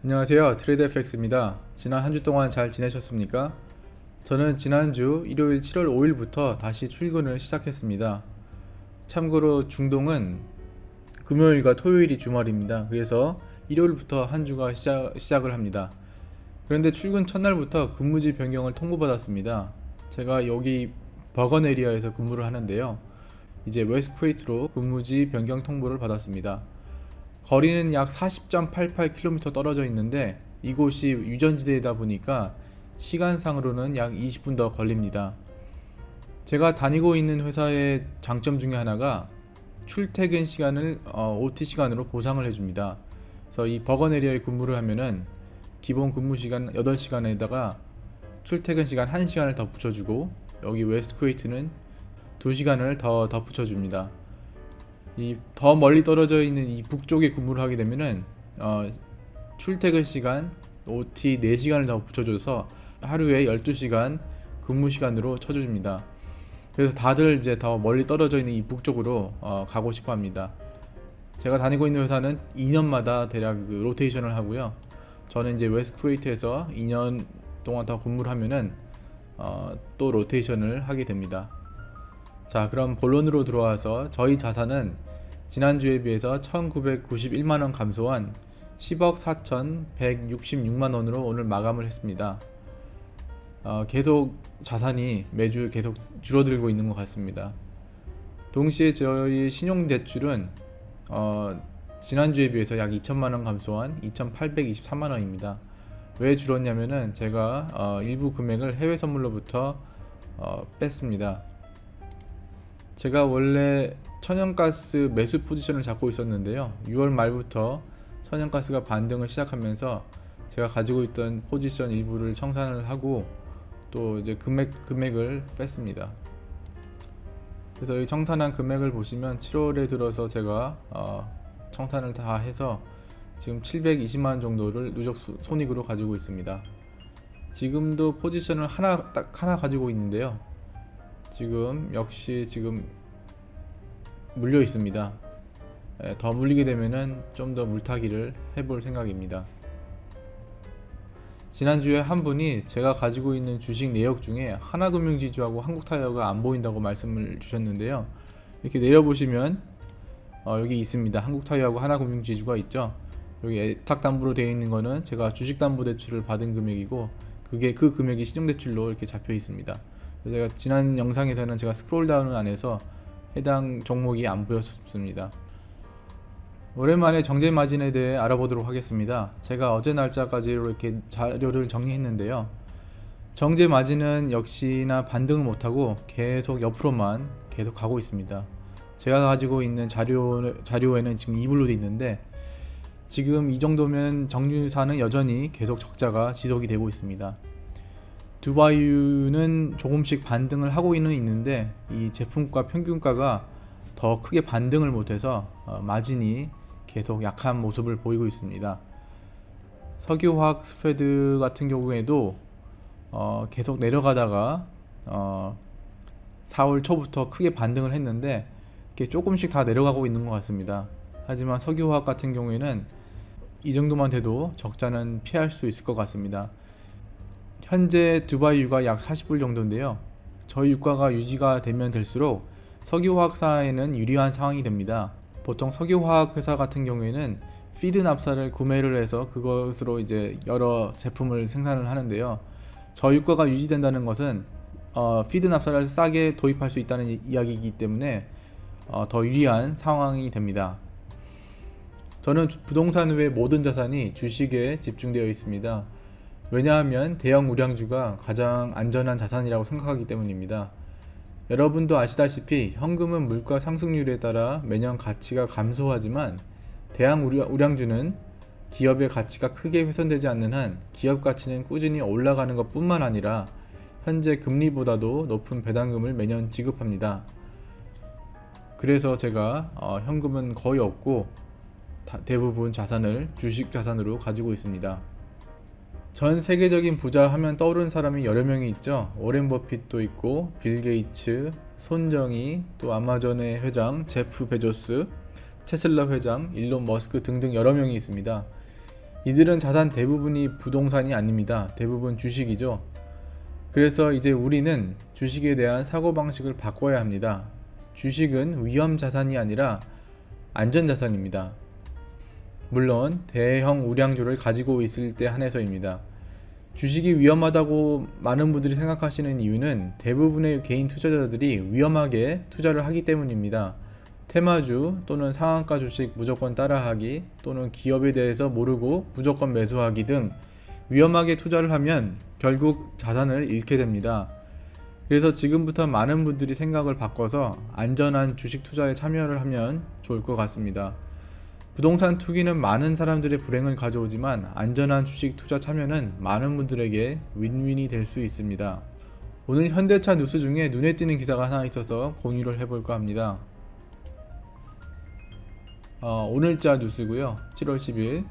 안녕하세요, 트레이드FX입니다. 지난 한 주 동안 잘 지내셨습니까? 저는 지난주 일요일 7월 5일부터 다시 출근을 시작했습니다. 참고로 중동은 금요일과 토요일이 주말입니다. 그래서 일요일부터 한 주가 시작을 합니다. 그런데 출근 첫날부터 근무지 변경을 통보받았습니다. 제가 여기 버건 에리아에서 근무를 하는데요. 이제 웨스트쿠웨이트로 근무지 변경 통보를 받았습니다. 거리는 약 40.88km 떨어져 있는데 이곳이 유전지대이다 보니까 시간상으로는 약 20분 더 걸립니다. 제가 다니고 있는 회사의 장점 중에 하나가 출퇴근 시간을 OT 시간으로 보상을 해줍니다. 그래서 이 버건 에리아에 근무를 하면은 기본 근무 시간 8시간에다가 출퇴근 시간 1시간을 더 붙여주고, 여기 웨스트쿠웨이트는 2시간을 더 붙여줍니다. 이 더 멀리 떨어져 있는 이 북쪽에 근무를 하게 되면은 출퇴근 시간 OT 4시간을 더 붙여줘서 하루에 12시간 근무 시간으로 쳐줍니다. 그래서 다들 이제 더 멀리 떨어져 있는 이 북쪽으로 가고 싶어 합니다. 제가 다니고 있는 회사는 2년마다 대략 그 로테이션을 하고요. 저는 이제 웨스트쿠웨이트에서 2년 동안 더 근무를 하면은 또 로테이션을 하게 됩니다. 자, 그럼 본론으로 들어와서 저희 자산은 지난주에 비해서 1991만원 감소한 10억 4166만원으로 오늘 마감을 했습니다. 계속 자산이 매주 계속 줄어들고 있는 것 같습니다. 동시에 저희 신용대출은 지난주에 비해서 약 2천만원 감소한 2823만원입니다. 왜 줄었냐면은 제가 일부 금액을 해외 선물로부터 뺐습니다. 제가 원래 천연가스 매수 포지션을 잡고 있었는데요. 6월 말부터 천연가스가 반등을 시작하면서 제가 가지고 있던 포지션 일부를 청산을 하고 또 이제 금액을 뺐습니다. 그래서 이 청산한 금액을 보시면 7월에 들어서 제가 청산을 다 해서 지금 720만원 정도를 누적 손익으로 가지고 있습니다. 지금도 포지션을 딱 하나 가지고 있는데요. 지금 역시 물려 있습니다. 더 물리게 되면은 좀 더 물타기를 해볼 생각입니다. 지난주에 한 분이 제가 가지고 있는 주식 내역 중에 하나금융지주하고 한국타이어가 안 보인다고 말씀을 주셨는데요. 이렇게 내려보시면 여기 있습니다. 한국타이어하고 하나금융지주가 있죠. 여기 애탁담보로 되어 있는 거는 제가 주식담보대출을 받은 금액이고, 그 금액이 신용대출로 이렇게 잡혀 있습니다. 제가 지난 영상에서는 제가 스크롤 다운을 안 해서 해당 종목이 안 보였습니다. 오랜만에 정제 마진에 대해 알아보도록 하겠습니다. 제가 어제 날짜까지로 이렇게 자료를 정리했는데요. 정제 마진은 역시나 반등을 못하고 계속 옆으로만 계속 가고 있습니다. 제가 가지고 있는 자료에는 지금 2불로 되어 있는데, 지금 이 정도면 정유사는 여전히 계속 적자가 지속이 되고 있습니다. 두바이유는 조금씩 반등을 하고 있는데 이 제품가 평균가가 더 크게 반등을 못해서 마진이 계속 약한 모습을 보이고 있습니다. 석유화학 스프레드 같은 경우에도 계속 내려가다가 4월 초부터 크게 반등을 했는데 이렇게 조금씩 다 내려가고 있는 것 같습니다. 하지만 석유화학 같은 경우에는 이 정도만 돼도 적자는 피할 수 있을 것 같습니다. 현재 두바이 유가 약 40불 정도인데요. 저희 유가가 유지가 되면 될수록 석유화학사에는 유리한 상황이 됩니다. 보통 석유화학 회사 같은 경우에는 피드 납사를 구매를 해서 그것으로 이제 여러 제품을 생산을 하는데요. 저희 유가가 유지된다는 것은 피드 납사를 싸게 도입할 수 있다는 이야기이기 때문에 더 유리한 상황이 됩니다. 저는 부동산 외 모든 자산이 주식에 집중되어 있습니다. 왜냐하면 대형 우량주가 가장 안전한 자산이라고 생각하기 때문입니다. 여러분도 아시다시피 현금은 물가 상승률에 따라 매년 가치가 감소하지만 대형 우량주는 기업의 가치가 크게 훼손되지 않는 한 기업 가치는 꾸준히 올라가는 것 뿐만 아니라 현재 금리보다도 높은 배당금을 매년 지급합니다. 그래서 제가 현금은 거의 없고 대부분 자산을 주식 자산으로 가지고 있습니다. 전 세계적인 부자 하면 떠오르는 사람이 여러 명이 있죠. 워렌 버핏도 있고, 빌 게이츠, 손정희, 또 아마존의 회장 제프 베조스, 테슬라 회장, 일론 머스크 등등 여러 명이 있습니다. 이들은 자산 대부분이 부동산이 아닙니다. 대부분 주식이죠. 그래서 이제 우리는 주식에 대한 사고방식을 바꿔야 합니다. 주식은 위험 자산이 아니라 안전 자산입니다. 물론 대형 우량주를 가지고 있을 때 한해서입니다. 주식이 위험하다고 많은 분들이 생각하시는 이유는 대부분의 개인 투자자들이 위험하게 투자를 하기 때문입니다. 테마주 또는 상한가 주식 무조건 따라하기, 또는 기업에 대해서 모르고 무조건 매수하기 등 위험하게 투자를 하면 결국 자산을 잃게 됩니다. 그래서 지금부터 많은 분들이 생각을 바꿔서 안전한 주식 투자에 참여를 하면 좋을 것 같습니다. 부동산 투기는 많은 사람들의 불행을 가져오지만 안전한 주식 투자 참여는 많은 분들에게 윈윈이 될 수 있습니다. 오늘 현대차 뉴스 중에 눈에 띄는 기사가 하나 있어서 공유를 해볼까 합니다. 오늘자 뉴스고요. 7월 10일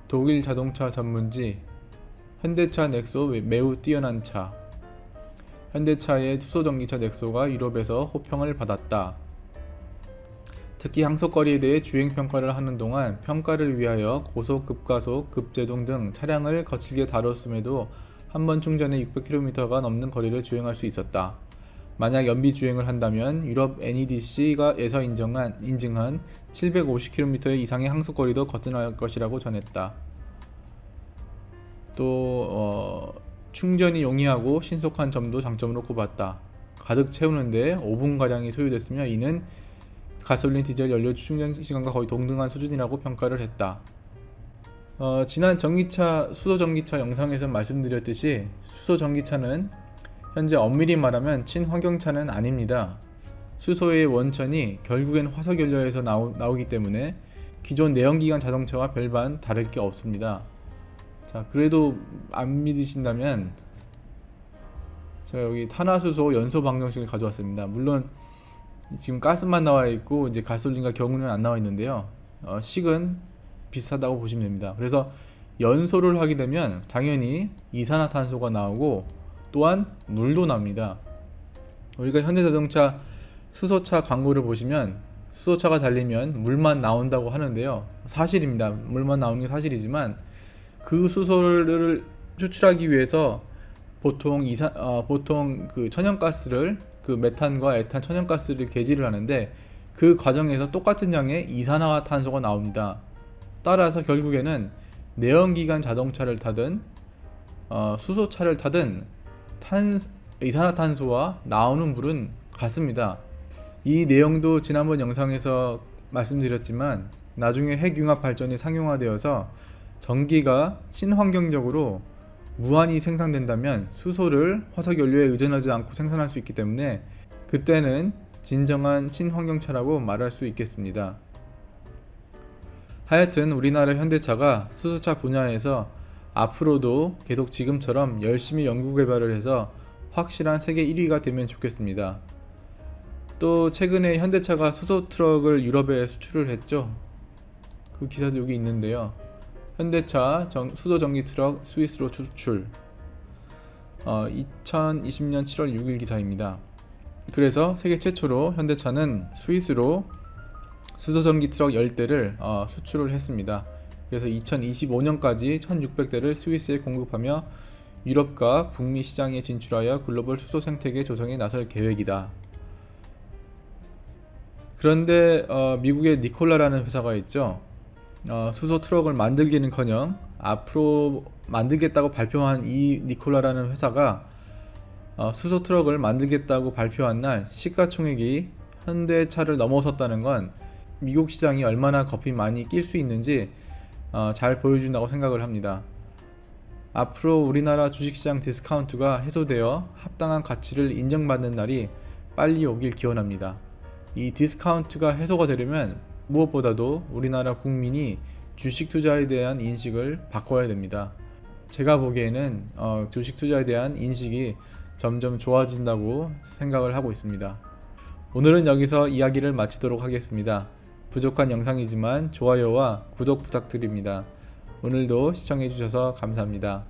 독일 자동차 전문지 현대차 넥소 매우 뛰어난 차. 현대차의 수소전기차 넥소가 유럽에서 호평을 받았다. 특히 항속거리에 대해 주행평가를 하는 동안 평가를 위하여 고속, 급가속, 급제동 등 차량을 거칠게 다뤘음에도 한 번 충전에 600km가 넘는 거리를 주행할 수 있었다. 만약 연비 주행을 한다면 유럽 NEDC에서 인증한 750km 이상의 항속거리도 거뜬할 것이라고 전했다. 또 충전이 용이하고 신속한 점도 장점으로 꼽았다. 가득 채우는데 5분가량이 소요됐으며 이는 가솔린 디젤 연료 충전 시간과 거의 동등한 수준이라고 평가를 했다. 지난 수소전기차 영상에서 말씀드렸듯이 수소전기차는 현재 엄밀히 말하면 친환경차는 아닙니다. 수소의 원천이 결국엔 화석연료에서 나오기 때문에 기존 내연기관 자동차와 별반 다를 게 없습니다. 자, 그래도 안 믿으신다면 제가 여기 탄화수소 연소 방정식을 가져왔습니다. 물론 지금 가스만 나와 있고 이제 가솔린과 경유는 안 나와 있는데요. 식은 비슷하다고 보시면 됩니다. 그래서 연소를 하게 되면 당연히 이산화탄소가 나오고 또한 물도 납니다. 우리가 현대자동차 수소차 광고를 보시면 수소차가 달리면 물만 나온다고 하는데요. 사실입니다. 물만 나오는 게 사실이지만 그 수소를 추출하기 위해서 보통 그 천연가스를 그 메탄과 에탄 천연가스를 개지를 하는데 그 과정에서 똑같은 양의 이산화탄소가 나옵니다. 따라서 결국에는 내연기관 자동차를 타든 수소차를 타든 이산화탄소와 나오는 물은 같습니다. 이 내용도 지난번 영상에서 말씀드렸지만 나중에 핵융합 발전이 상용화되어서 전기가 친환경적으로 무한히 생산된다면 수소를 화석연료에 의존하지 않고 생산할 수 있기 때문에 그때는 진정한 친환경차라고 말할 수 있겠습니다. 하여튼 우리나라 현대차가 수소차 분야에서 앞으로도 계속 지금처럼 열심히 연구개발을 해서 확실한 세계 1위가 되면 좋겠습니다. 또 최근에 현대차가 수소 트럭을 유럽에 수출을 했죠. 그 기사도 여기 있는데요. 현대차 수소 전기 트럭 스위스로 수출. 2020년 7월 6일 기사입니다. 그래서 세계 최초로 현대차는 스위스로 수소 전기 트럭 10대를 수출을 했습니다. 그래서 2025년까지 1600대를 스위스에 공급하며 유럽과 북미 시장에 진출하여 글로벌 수소 생태계 조성에 나설 계획이다. 그런데 미국의 니콜라라는 회사가 있죠. 수소 트럭을 만들기는커녕 앞으로 만들겠다고 발표한 이 니콜라라는 회사가 수소 트럭을 만들겠다고 발표한 날 시가총액이 현대차를 넘어섰다는 건 미국 시장이 얼마나 겁이 많이 낄 수 있는지 잘 보여준다고 생각을 합니다. 앞으로 우리나라 주식시장 디스카운트가 해소되어 합당한 가치를 인정받는 날이 빨리 오길 기원합니다. 이 디스카운트가 해소가 되려면 무엇보다도 우리나라 국민이 주식 투자에 대한 인식을 바꿔야 됩니다. 제가 보기에는 주식 투자에 대한 인식이 점점 좋아진다고 생각을 하고 있습니다. 오늘은 여기서 이야기를 마치도록 하겠습니다. 부족한 영상이지만 좋아요와 구독 부탁드립니다. 오늘도 시청해주셔서 감사합니다.